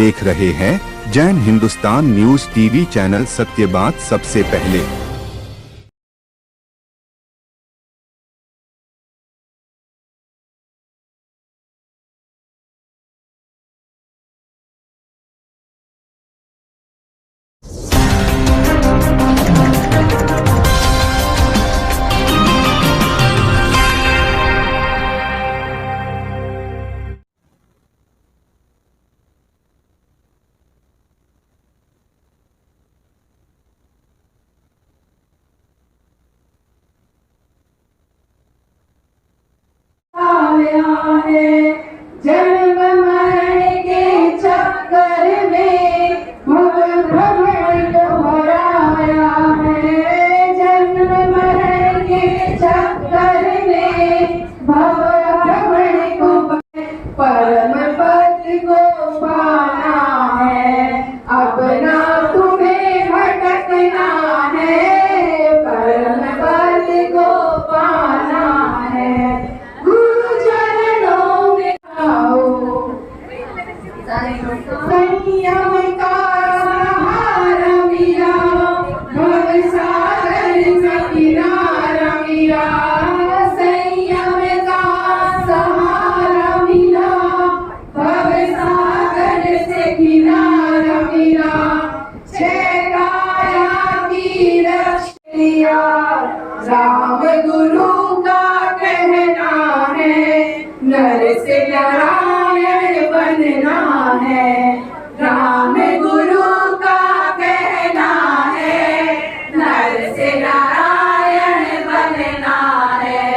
देख रहे हैं Jain Hindustan news TV channel. सत्य बात सबसे पहले। जन्म मरण के चक्कर में भव भ्रमण दोहराया है। जन्म मरण के चक्कर में भव भ्रमण को परम पद को पाना है। अब ना तुम्हें भटकना है, परम पद को पाना है। संयम का सहारा मिला, भव सागर से किनारा मिला। संयम का सहारा मिला, भव सागर से किनारा मिला। छह काया की रक्षा राम गुरु का कहना है। नर से नारायण बनना है, राम गुरु का कहना है। नर से नारायण बनना है।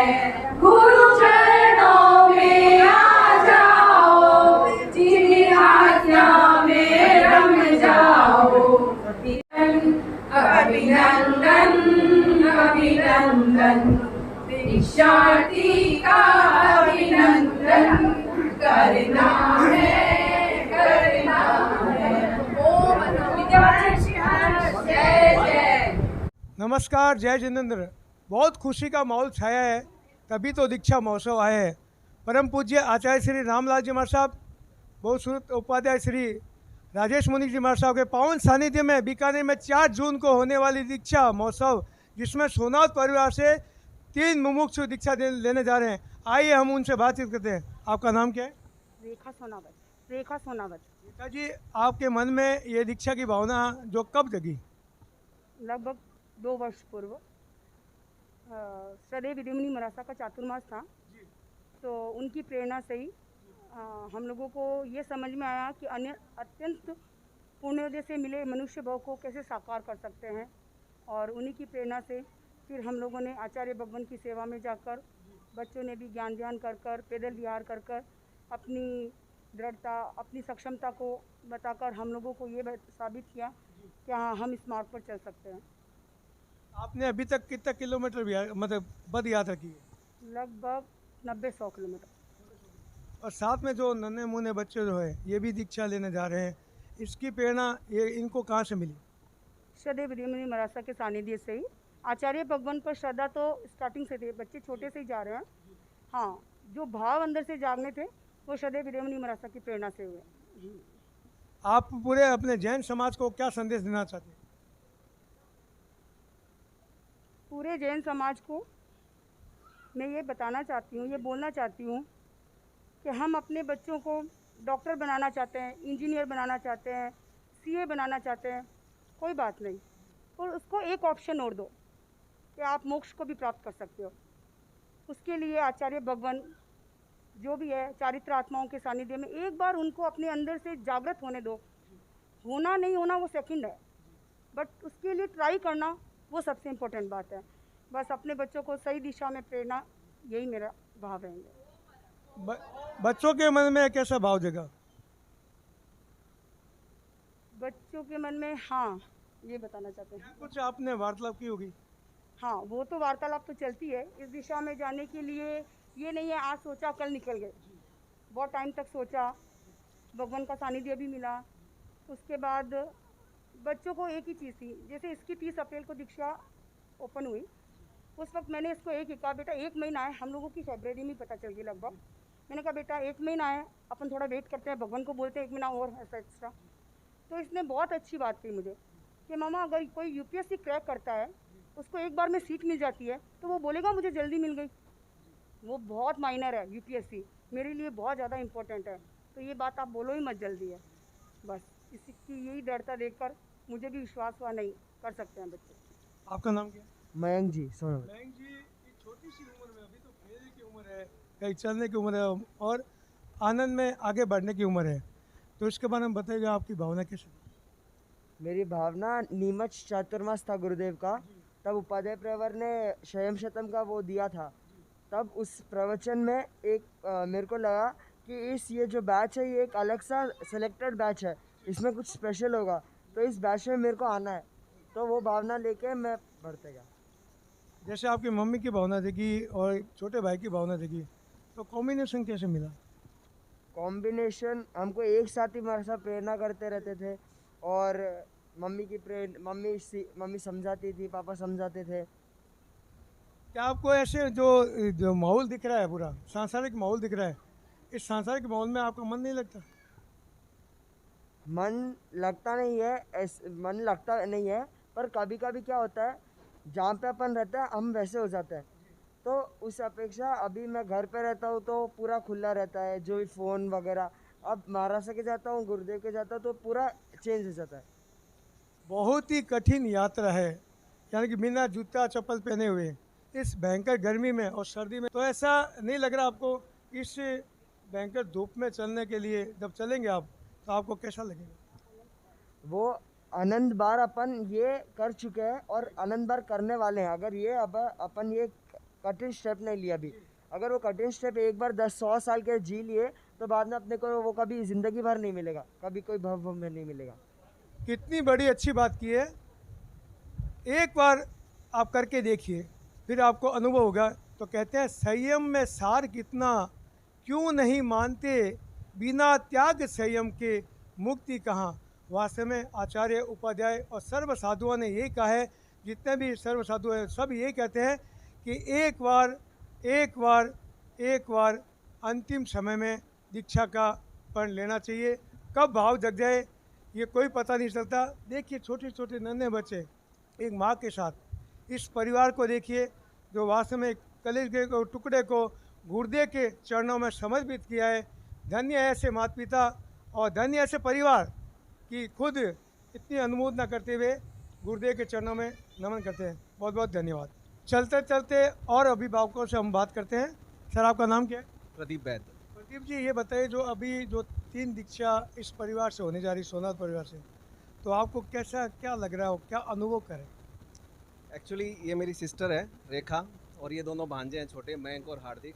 गुरु चरणों में आ जाओ, जिनकी आज्ञा में रम जाओ। अभिनंदन अभिनंदन, दीक्षार्थी का अभिनंदन करना है। नमस्कार, जय जिनेंद्र। बहुत खुशी का माहौल छाया है, तभी तो दीक्षा महोत्सव आए हैं। परम पूज्य आचार्य श्री रामलाल जी महाराज साहब, बहुत उपाध्याय श्री राजेश मुनि जी महाराज साहब के पावन सानिध्य में बीकानेर में 4 जून को होने वाली दीक्षा महोत्सव, जिसमें सोनावत परिवार से 3 मुमुक्षु दीक्षा लेने जा रहे हैं। आइए हम उनसे बातचीत करते हैं। आपका नाम क्या है? रेखा सोनावत। रेखा सोनावत। रेखा जी, आपके मन में ये दीक्षा की भावना जो कब जगी? लगभग 2 वर्ष पूर्व सदैव विद्यामणि मरासा का चातुर्मास था, तो उनकी प्रेरणा से ही हम लोगों को ये समझ में आया कि अन्य अत्यंत पुण्योदय से मिले मनुष्य भाव को कैसे साकार कर सकते हैं। और उन्हीं की प्रेरणा से फिर हम लोगों ने आचार्य भगवान की सेवा में जाकर, बच्चों ने भी ज्ञान ध्यान कर कर, पैदल विहार कर कर अपनी दृढ़ता, अपनी सक्षमता को बताकर हम लोगों को ये साबित किया कि हाँ, हम इस मार्ग पर चल सकते हैं। आपने अभी तक कितना किलोमीटर मतलब पद यात्रा की है? लगभग 90-100 किलोमीटर। और साथ में जो नन्हे मुन्ने बच्चे जो है ये भी दीक्षा लेने जा रहे हैं, इसकी प्रेरणा ये इनको कहाँ से मिली? सदैव विद्यामणि मरासा के सानिध्य से ही। आचार्य भगवान पर श्रद्धा तो स्टार्टिंग से थी, बच्चे छोटे से ही जा रहे हैं। हाँ, जो भाव अंदर से जागने थे वो सदैव विद्यामणि मरासा की प्रेरणा से हुए। आप पूरे अपने जैन समाज को क्या संदेश देना चाहते हैं? पूरे जैन समाज को मैं ये बताना चाहती हूँ, ये बोलना चाहती हूँ कि हम अपने बच्चों को डॉक्टर बनाना चाहते हैं, इंजीनियर बनाना चाहते हैं, सीए बनाना चाहते हैं, कोई बात नहीं, और उसको एक ऑप्शन और दो कि आप मोक्ष को भी प्राप्त कर सकते हो। उसके लिए आचार्य भगवान जो भी है चारित्र आत्माओं के सानिध्य में एक बार उनको अपने अंदर से जागृत होने दो। होना नहीं होना वो सेकंड है, बट उसके लिए ट्राई करना वो सबसे इम्पोर्टेंट बात है। बस अपने बच्चों को सही दिशा में प्रेरणा, यही मेरा भाव रहेंगे। बच्चों के मन में कैसा भाव जगा? बच्चों के मन में, हाँ, ये बताना चाहते हैं। कुछ आपने वार्तालाप की होगी? हाँ, वो तो वार्तालाप तो चलती है। इस दिशा में जाने के लिए ये नहीं है आज सोचा कल निकल गए, बहुत टाइम तक सोचा, भगवान का सानिध्य भी मिला। उसके बाद बच्चों को एक ही चीज़ थी, जैसे इसकी 30 अप्रैल को दीक्षा ओपन हुई, उस वक्त मैंने इसको एक ही कहा, बेटा 1 महीना है, हम लोगों की फेब्रुअरी में पता चल गई लगभग, मैंने कहा बेटा 1 महीना है, अपन थोड़ा वेट करते हैं, भगवान को बोलते हैं 1 महीना और ऐसा एक्स्ट्रा। तो इसने बहुत अच्छी बात कही मुझे कि मामा अगर कोई यूपीएससी क्रैक करता है, उसको एक बार में सीट मिल जाती है, तो वो बोलेगा मुझे जल्दी मिल गई। वो बहुत माइनर है यूपीएससी, मेरे लिए बहुत ज़्यादा इम्पोर्टेंट है। तो ये बात आप बोलो ही मत जल्दी है, बस इसकी यही डरता देखकर मुझे भी विश्वास हुआ नहीं कर सकते हैं बच्चे। आपका नाम क्या है? मयंक जी सोनम। मयंक जी, एक छोटी सी उम्र में, अभी तो खेलने की उम्र है, कहीं चलने की उम्र है और आनंद में आगे बढ़ने की उम्र है, तो इसके बारे में बताइए आपकी भावना कैसे? मेरी भावना नीमच चातुर्मास था गुरुदेव का, तब उपाध्याय प्रवर ने शयम शतम का वो दिया था। तब उस प्रवचन में एक मेरे को लगा कि ये जो बैच है ये एक अलग सा सिलेक्टेड बैच है, इसमें कुछ स्पेशल होगा, तो इस बैच में मेरे को आना है। तो वो भावना लेके मैं बढ़ते गया। जैसे आपकी मम्मी की भावना देखी और छोटे भाई की भावना देखी, तो कॉम्बिनेशन कैसे मिला? कॉम्बिनेशन हमको एक साथ ही हमारे साथ प्रेरणा करते रहते थे, और मम्मी समझाती थी, पापा समझाते थे। क्या आपको ऐसे जो माहौल दिख रहा है, पूरा सांसारिक माहौल दिख रहा है, इस सांसारिक माहौल में आपका मन नहीं लगता? मन लगता नहीं है, पर कभी कभी क्या होता है, जहाँ पे अपन रहते हैं हम वैसे हो जाते हैं। तो उस अपेक्षा अभी मैं घर पे रहता हूँ तो पूरा खुला रहता है, जो भी फ़ोन वगैरह। अब महाराष्ट्र के जाता हूँ, गुरुदेव के जाता हूँ, तो पूरा चेंज हो जाता है। बहुत ही कठिन यात्रा है, यानी कि बिना जूता चप्पल पहने हुए इस भयंकर गर्मी में और सर्दी में। तो ऐसा नहीं लग रहा आपको इस भयंकर धूप में चलने के लिए जब चलेंगे आप, तो आपको कैसा लगेगा? वो आनंद बार अपन ये कर चुके हैं और आनंद बार करने वाले हैं। अगर ये अब अपन ये कठिन स्टेप नहीं लिया अभी, अगर वो कठिन स्टेप एक बार 10-100 साल के जी लिए, तो बाद में अपने को वो कभी ज़िंदगी भर नहीं मिलेगा, कभी कोई भव में नहीं मिलेगा। कितनी बड़ी अच्छी बात की है, एक बार आप करके देखिए, फिर आपको अनुभव होगा। तो कहते हैं संयम में सार कितना, क्यों नहीं मानते बिना त्याग संयम के मुक्ति कहाँ। वास्तव में आचार्य उपाध्याय और सर्व साधुओं ने यही कहा है, जितने भी सर्व साधु हैं सब यही कहते हैं कि एक बार अंतिम समय में दीक्षा का पढ़ लेना चाहिए। कब भाव जग जाए ये कोई पता नहीं चलता। देखिए छोटे छोटे नन्हे बच्चे एक माँ के साथ, इस परिवार को देखिए जो वास्तव में कलेज के टुकड़े को गुर्दे के चरणों में समर्पित किया है। धन्य है ऐसे माता पिता और धन्य ऐसे परिवार कि खुद इतनी अनुमोदना करते हुए गुरुदेव के चरणों में नमन करते हैं। बहुत बहुत धन्यवाद। चलते चलते और अभिभावकों से हम बात करते हैं। सर आपका नाम क्या है? प्रदीप वैद। प्रदीप जी ये बताइए, जो अभी 3 दीक्षा इस परिवार से होने जा रही, सोनार परिवार से, तो आपको कैसा क्या लग रहा हो, क्या अनुभव करें? एक्चुअली ये मेरी सिस्टर है रेखा, और ये दोनों भांजे हैं छोटे, मयंक और हार्दिक।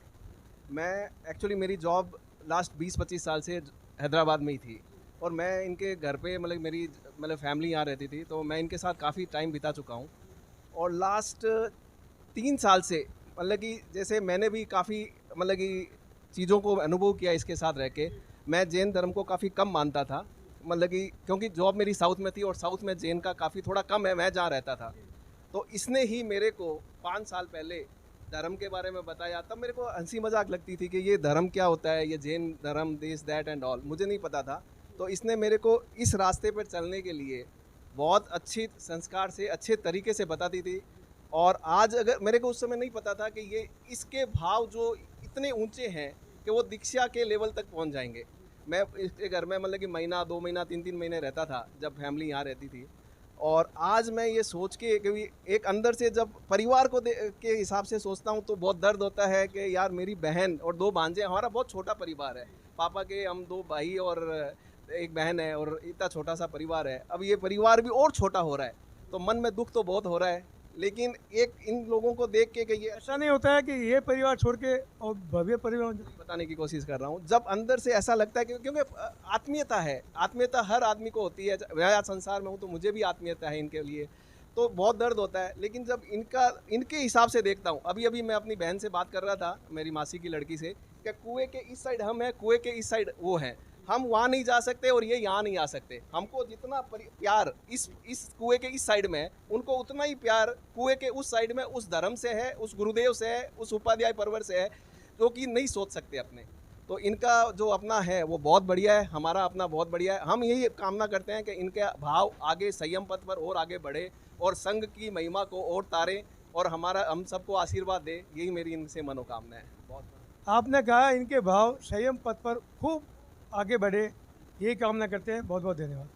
मैं मेरी जॉब लास्ट 20-25 साल से हैदराबाद में ही थी, और मैं इनके घर पे मेरी फैमिली यहाँ रहती थी, तो मैं इनके साथ काफ़ी टाइम बिता चुका हूँ। और लास्ट 3 साल से कि जैसे मैंने भी काफ़ी कि चीज़ों को अनुभव किया इसके साथ रह के। मैं जैन धर्म को काफ़ी कम मानता था, कि क्योंकि जॉब मेरी साउथ में थी और साउथ में जैन का काफ़ी थोड़ा कम है, मैं जहाँ रहता था। तो इसने ही मेरे को 5 साल पहले धर्म के बारे में बताया। तब मेरे को हंसी मजाक लगती थी कि ये धर्म क्या होता है, ये जैन धर्म, दिस दैट एंड ऑल, मुझे नहीं पता था। तो इसने मेरे को इस रास्ते पर चलने के लिए बहुत अच्छी संस्कार से, अच्छे तरीके से बताती थी। और आज अगर मेरे को उस समय नहीं पता था कि ये इसके भाव जो इतने ऊंचे हैं कि वो दीक्षा के लेवल तक पहुंच जाएंगे। मैं इसके घर में कि महीना, 2 महीना, 3-3 महीने रहता था जब फैमिली यहाँ रहती थी। और आज मैं ये सोच के, क्योंकि एक अंदर से जब परिवार को के हिसाब से सोचता हूँ तो बहुत दर्द होता है कि यार मेरी बहन और 2 भांजे, हमारा बहुत छोटा परिवार है, पापा के हम 2 भाई और एक बहन है, और इतना छोटा सा परिवार है। अब ये परिवार भी और छोटा हो रहा है, तो मन में दुख तो बहुत हो रहा है। लेकिन एक इन लोगों को देख के कि ये ऐसा नहीं होता है कि ये परिवार छोड़ के और भव्य परिवार बताने की कोशिश कर रहा हूँ, जब अंदर से ऐसा लगता है कि क्योंकि आत्मीयता है, आत्मीयता हर आदमी को होती है। मैं संसार में हूँ तो मुझे भी आत्मीयता है इनके लिए, तो बहुत दर्द होता है। लेकिन जब इनके हिसाब से देखता हूँ, अभी मैं अपनी बहन से बात कर रहा था, मेरी मासी की लड़की से, कि कुएं के इस साइड हम हैं, कुएं के इस साइड वो हैं, हम वहाँ नहीं जा सकते और ये यहाँ नहीं आ सकते। हमको जितना प्यार इस कुएं के इस साइड में है, उनको उतना ही प्यार कुएं के उस साइड में उस धर्म से है, उस गुरुदेव से है, उस उपाध्याय परवर से है, जो कि नहीं सोच सकते अपने। तो इनका जो अपना है वो बहुत बढ़िया है, हमारा अपना बहुत बढ़िया है। हम यही कामना करते हैं कि इनके भाव आगे संयम पथ पर और आगे बढ़े और संघ की महिमा को और तारे और हम सबको आशीर्वाद दे, यही मेरी इनसे मनोकामना है। बहुत आपने कहा इनके भाव संयम पथ पर खूब आगे बढ़े, यही कामना करते हैं। बहुत बहुत धन्यवाद।